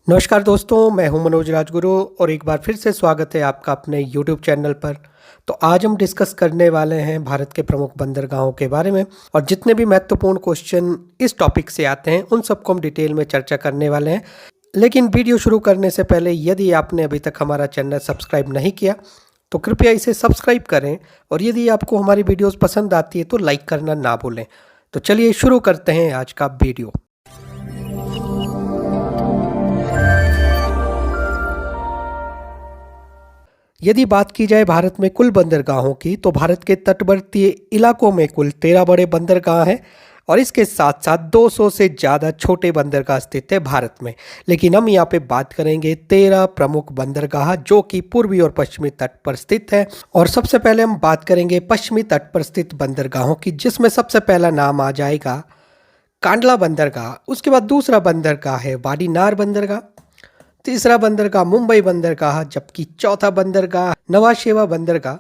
नमस्कार दोस्तों, मैं हूं मनोज राजगुरु और एक बार फिर से स्वागत है आपका अपने YouTube चैनल पर। तो आज हम डिस्कस करने वाले हैं भारत के प्रमुख बंदरगाहों के बारे में और जितने भी महत्वपूर्ण क्वेश्चन इस टॉपिक से आते हैं उन सबको हम डिटेल में चर्चा करने वाले हैं। लेकिन वीडियो शुरू करने से पहले यदि आपने अभी तक हमारा चैनल सब्सक्राइब नहीं किया तो कृपया इसे सब्सक्राइब करें और यदि आपको हमारी वीडियोज़ पसंद आती है तो लाइक करना ना भूलें। तो चलिए शुरू करते हैं आज का वीडियो। यदि बात की जाए भारत में कुल बंदरगाहों की तो भारत के तटवर्ती इलाकों में कुल 13 बड़े बंदरगाह हैं और इसके साथ साथ 200 से ज़्यादा छोटे बंदरगाह स्थित है भारत में। लेकिन हम यहाँ पे बात करेंगे 13 प्रमुख बंदरगाह जो कि पूर्वी और पश्चिमी तट पर स्थित है। और सबसे पहले हम बात करेंगे पश्चिमी तट पर स्थित बंदरगाहों की, जिसमें सबसे पहला नाम आ जाएगा कांडला बंदरगाह। उसके बाद दूसरा बंदरगाह है वाडीनार बंदरगाह, तीसरा बंदरगाह मुंबई बंदरगाह, जबकि चौथा बंदरगाह नवाशेवा बंदरगाह।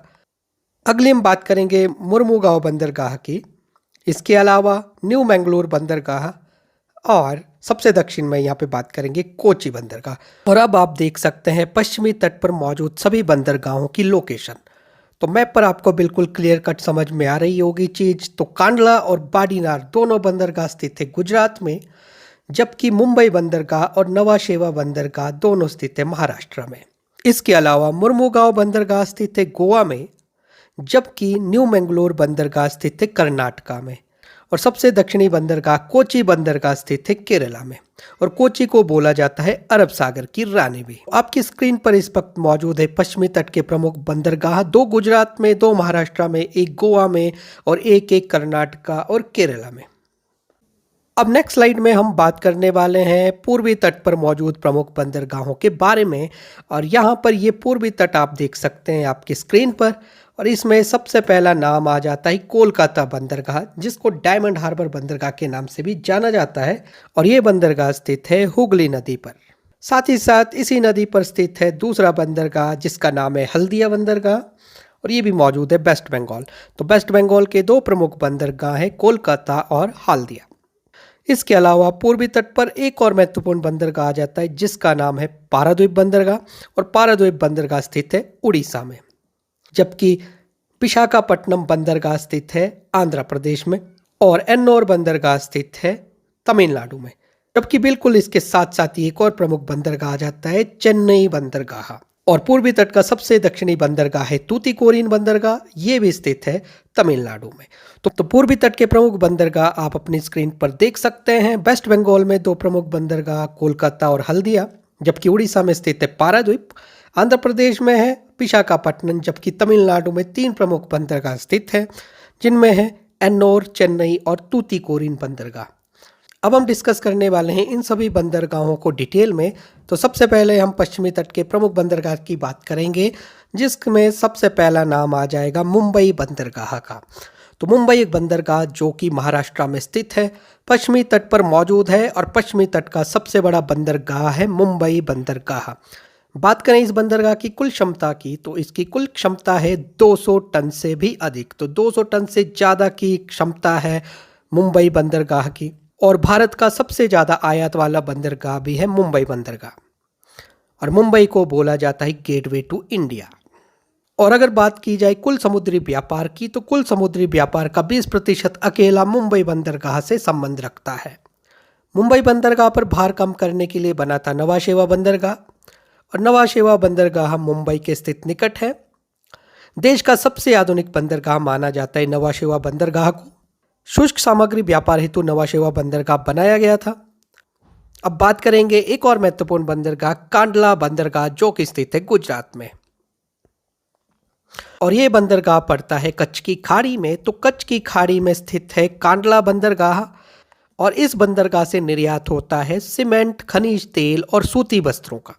अगली हम बात करेंगे मुर्मुगांव बंदरगाह की। इसके अलावा न्यू मैंगलोर बंदरगाह और सबसे दक्षिण में यहाँ पे बात करेंगे कोची बंदरगाह। और अब आप देख सकते हैं पश्चिमी तट पर मौजूद सभी बंदरगाहों की लोकेशन। तो मैप पर आपको बिल्कुल क्लियर कट समझ में आ रही होगी चीज़। तो कांडला और वाडीनार दोनों बंदरगाह स्थित है गुजरात में, जबकि मुंबई बंदरगाह और नवाशेवा बंदरगाह दोनों स्थित है महाराष्ट्र में। इसके अलावा मुर्मुगांव बंदरगाह स्थित है गोवा में, जबकि न्यू मैंगलोर बंदरगाह स्थित है कर्नाटका में। और सबसे दक्षिणी बंदरगाह कोची बंदरगाह स्थित है केरला में। और कोची को बोला जाता है अरब सागर की रानी भी। आपकी स्क्रीन पर इस वक्त मौजूद है पश्चिमी तट के प्रमुख बंदरगाह, 2 गुजरात में, 2 महाराष्ट्र में, 1 गोवा में और एक कर्नाटका और केरला में। अब नेक्स्ट स्लाइड में हम बात करने वाले हैं पूर्वी तट पर मौजूद प्रमुख बंदरगाहों के बारे में। और यहाँ पर ये पूर्वी तट आप देख सकते हैं आपकी स्क्रीन पर। और इसमें सबसे पहला नाम आ जाता है कोलकाता बंदरगाह, जिसको डायमंड हार्बर बंदरगाह के नाम से भी जाना जाता है। और ये बंदरगाह स्थित है हुगली नदी पर। साथ ही साथ इसी नदी पर स्थित है दूसरा बंदरगाह जिसका नाम है हल्दिया बंदरगाह और ये भी मौजूद है वेस्ट बंगाल। तो वेस्ट बंगाल के 2 प्रमुख बंदरगाह हैं, कोलकाता और हल्दिया। इसके अलावा पूर्वी तट पर एक और महत्वपूर्ण बंदरगाह आ जाता है जिसका नाम है पाराद्वीप बंदरगाह। और पाराद्वीप बंदरगाह स्थित है उड़ीसा में, जबकि विशाखापट्टनम बंदरगाह स्थित है आंध्र प्रदेश में और एन्नोर बंदरगाह स्थित है तमिलनाडु में। जबकि बिल्कुल इसके साथ साथ ही एक और प्रमुख बंदरगाह आ जाता है चेन्नई बंदरगाह। और पूर्वी तट का सबसे दक्षिणी बंदरगाह है तूतीकोरिन बंदरगाह, ये भी स्थित है तमिलनाडु में। तो पूर्वी तट के प्रमुख बंदरगाह आप अपनी स्क्रीन पर देख सकते हैं। वेस्ट बंगाल में 2 प्रमुख बंदरगाह कोलकाता और हल्दिया, जबकि उड़ीसा में स्थित है पाराद्वीप। आंध्र प्रदेश में है विशाखापट्टनम, जबकि तमिलनाडु में 3 प्रमुख बंदरगाह स्थित हैं जिनमें है एन्नोर, चेन्नई और तूतीकोरिन बंदरगाह। अब हम डिस्कस करने वाले हैं इन सभी बंदरगाहों को डिटेल में। तो सबसे पहले हम पश्चिमी तट के प्रमुख बंदरगाह की बात करेंगे, जिसमें सबसे पहला नाम आ जाएगा मुंबई बंदरगाह का। तो मुंबई एक बंदरगाह जो कि महाराष्ट्र में स्थित है, पश्चिमी तट पर मौजूद है और पश्चिमी तट का सबसे बड़ा बंदरगाह है मुंबई बंदरगाह। बात करें इस बंदरगाह की कुल क्षमता की तो इसकी कुल क्षमता है 200 टन से भी अधिक। तो 200 टन से ज़्यादा की क्षमता है मुंबई बंदरगाह की। और भारत का सबसे ज़्यादा आयात वाला बंदरगाह भी है मुंबई बंदरगाह। और मुंबई को बोला जाता है गेटवे टू इंडिया। और अगर बात की जाए कुल समुद्री व्यापार की तो कुल समुद्री व्यापार का 20% अकेला मुंबई बंदरगाह से संबंध रखता है। मुंबई बंदरगाह पर भार कम करने के लिए बना था नवाशेवा बंदरगाह। और नवाशेवा बंदरगाह मुंबई के स्थित निकट है। देश का सबसे आधुनिक बंदरगाह माना जाता है नवाशेवा बंदरगाह को। शुष्क सामग्री व्यापार हेतु नवाशेवा बंदरगाह बनाया गया था। अब बात करेंगे एक और महत्वपूर्ण बंदरगाह कांडला बंदरगाह जो कि स्थित है गुजरात में। और ये बंदरगाह पड़ता है कच्छ की खाड़ी में। तो कच्छ की खाड़ी में स्थित है कांडला बंदरगाह। और इस बंदरगाह से निर्यात होता है सीमेंट, खनिज तेल और सूती वस्त्रों का।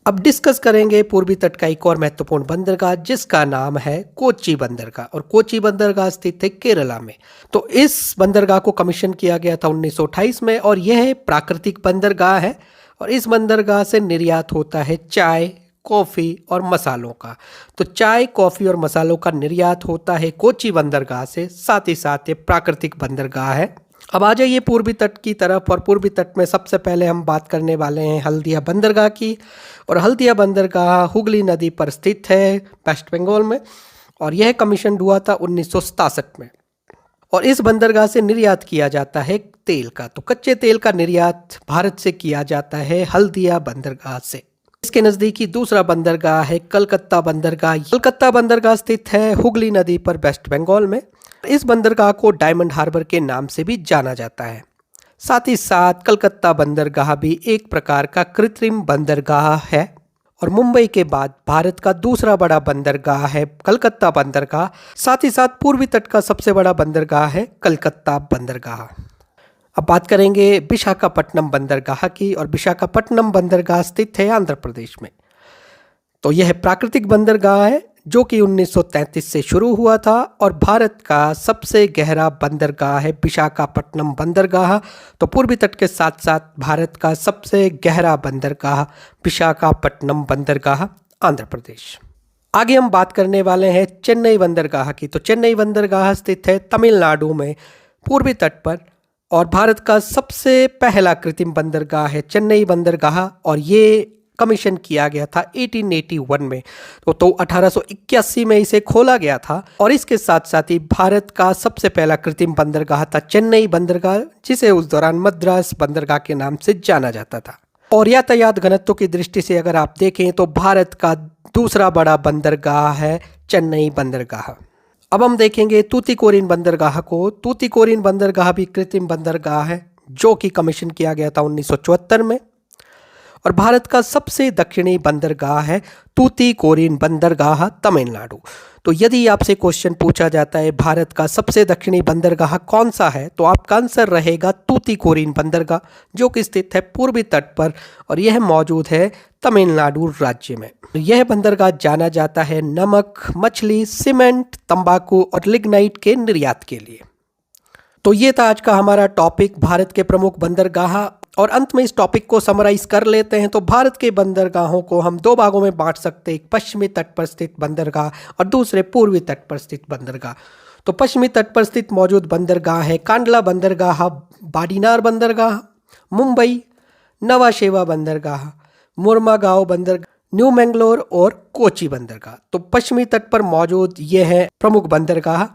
अब डिस्कस करेंगे पूर्वी तट का एक और महत्वपूर्ण बंदरगाह जिसका नाम है कोची बंदरगाह। और कोची बंदरगाह स्थित है केरला में। तो इस बंदरगाह को कमीशन किया गया था 1928 में और यह प्राकृतिक बंदरगाह है। और इस बंदरगाह से निर्यात होता है चाय, कॉफ़ी और मसालों का। तो चाय, कॉफ़ी और मसालों का निर्यात होता है कोची बंदरगाह से। साथ ही साथ ये प्राकृतिक बंदरगाह है अब आ जाइए पूर्वी तट की तरफ, और पूर्वी तट में सबसे पहले हम बात करने वाले हैं हल्दिया बंदरगाह की। और हल्दिया बंदरगाह हुगली नदी पर स्थित है वेस्ट बंगाल में, और यह कमीशन हुआ था 1967 में। और इस बंदरगाह से निर्यात किया जाता है तेल का, तो कच्चे तेल का निर्यात भारत से किया जाता है हल्दिया बंदरगाह से। इसके नज़दीकी दूसरा बंदरगाह है कलकत्ता बंदरगाह। कलकत्ता बंदरगाह स्थित है हुगली नदी पर वेस्ट बंगाल में। इस बंदरगाह को डायमंड हार्बर के नाम से भी जाना जाता है। साथ ही साथ कलकत्ता बंदरगाह भी एक प्रकार का कृत्रिम बंदरगाह है, और मुंबई के बाद भारत का दूसरा बड़ा बंदरगाह है कलकत्ता बंदरगाह। साथ ही साथ पूर्वी तट का सबसे बड़ा बंदरगाह है कलकत्ता बंदरगाह। अब बात करेंगे विशाखापट्टनम बंदरगाह की, और विशाखापट्टनम बंदरगाह स्थित है आंध्र प्रदेश में। तो यह प्राकृतिक बंदरगाह है जो कि 1933 से शुरू हुआ था, और भारत का सबसे गहरा बंदरगाह है विशाखापट्टनम बंदरगाह। तो पूर्वी तट के साथ साथ भारत का सबसे गहरा बंदरगाह विशाखापट्टनम बंदरगाह, आंध्र प्रदेश। आगे हम बात करने वाले हैं चेन्नई बंदरगाह की। तो चेन्नई बंदरगाह स्थित है तमिलनाडु में पूर्वी तट पर, और भारत का सबसे पहला कृत्रिम बंदरगाह है चेन्नई बंदरगाह, और ये कमीशन किया गया था 1881 में। तो 1881 में इसे खोला गया था। और इसके साथ साथ ही भारत का सबसे पहला कृत्रिम बंदरगाह था चेन्नई बंदरगाह, जिसे उस दौरान मद्रास बंदरगाह के नाम से जाना जाता था। और यातायात घनत्व की दृष्टि से अगर आप देखें तो भारत का दूसरा बड़ा बंदरगाह है चेन्नई बंदरगाह। अब हम देखेंगे तूतीकोरिन बंदरगाह को। तूतीकोरिन बंदरगाह भी कृत्रिम बंदरगाह है जो कि कमीशन किया गया था 1974 में, और भारत का सबसे दक्षिणी बंदरगाह है तूतीकोरिन बंदरगाह, तमिलनाडु। तो यदि आपसे क्वेश्चन पूछा जाता है भारत का सबसे दक्षिणी बंदरगाह कौन सा है, तो आपका आंसर रहेगा तूतीकोरिन बंदरगाह, जो कि स्थित है पूर्वी तट पर, और यह मौजूद है तमिलनाडु राज्य में। यह बंदरगाह जाना जाता है नमक, मछली, सीमेंट, तंबाकू और लिग्नाइट के निर्यात के लिए। तो ये था आज का हमारा टॉपिक, भारत के प्रमुख बंदरगाह। और अंत में इस टॉपिक को समराइज कर लेते हैं। तो भारत के बंदरगाहों को हम दो भागों में बांट सकते हैं, एक पश्चिमी तट पर स्थित बंदरगाह और दूसरे पूर्वी तट पर स्थित बंदरगाह। तो पश्चिमी तट पर स्थित मौजूद बंदरगाह है कांडला बंदरगाह, बाडीनार बंदरगाह, मुंबई, नवाशेवा बंदरगाह, मुर्मागांव बंदरगाह, न्यू मैंगलोर और कोची बंदरगाह। तो पश्चिमी तट पर मौजूद ये है प्रमुख बंदरगाह।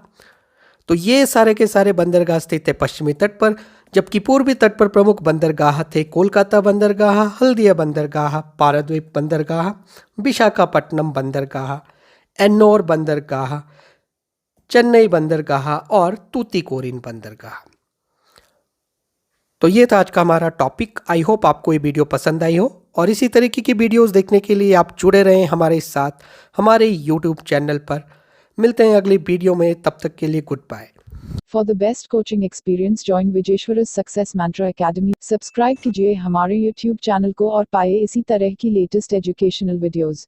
तो ये सारे के सारे बंदरगाह स्थित है पश्चिमी तट पर, जबकि पूर्वी तट पर प्रमुख बंदरगाह थे कोलकाता बंदरगाह, हल्दिया बंदरगाह, पाराद्वीप बंदरगाह, विशाखापट्टनम बंदरगाह, एन्नोर बंदरगाह, चेन्नई बंदरगाह और तूतीकोरिन बंदरगाह। तो ये था आज का हमारा टॉपिक। आई होप आपको ये वीडियो पसंद आई हो, और इसी तरीके की वीडियोस देखने के लिए आप जुड़े रहें हमारे साथ हमारे यूट्यूब चैनल पर। मिलते हैं अगली वीडियो में, तब तक के लिए good bye. For the best coaching experience join Vijeshwar's success mantra academy. Subscribe कीजिए हमारे YouTube चैनल को और पाए इसी तरह की लेटेस्ट एजुकेशनल वीडियोस।